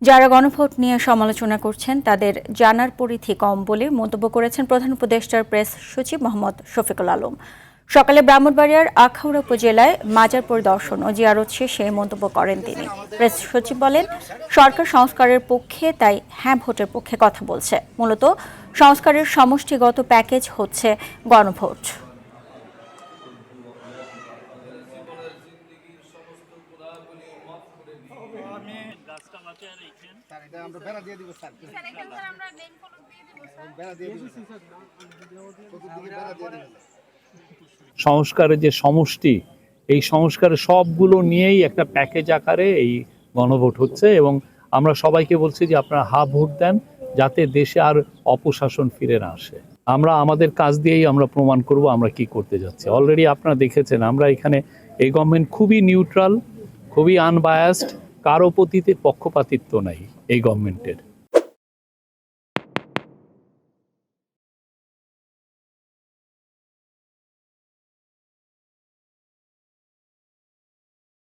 যারা গণভোট নিয়ে সমালোচনা করছেন তাদের জানার পরিধি কম বলে মন্তব্য করেছেন প্রধান উপদেষ্টার প্রেস সচিব মোহাম্মদ শফিকুল আলম। সকালে ব্রাহ্মণবাড়িয়ার আখাউড়া উপজেলায় মাজার পরিদর্শন ও জিয়ারত শেষে মন্তব্য করেন তিনি। প্রেস সচিব বলেন, সরকার সংস্কারের পক্ষে, তাই হ্যাঁ ভোটের পক্ষে কথা বলছে। মূলত সংস্কারের সমষ্টিগত প্যাকেজ হচ্ছে গণভোট। সংস্কারের যে সমষ্টি, এই সংস্কারের সবগুলো নিয়েই একটা প্যাকেজ আকারে এই গণভোট হচ্ছে এবং আমরা সবাইকে বলছি যে আপনারা হা ভোট দেন, যাতে দেশে আর অপশাসন ফিরে না আসে। আমরা আমাদের কাজ দিয়েই আমরা প্রমাণ করব আমরা কি করতে যাচ্ছি। অলরেডি আপনারা দেখেছেন আমরা এখানে এই গভর্নমেন্ট খুবই নিউট্রাল, খুবই আনবায়াসড, কারো প্রতিতে পক্ষপাতিত্ব নাই এই গভর্নমেন্টের।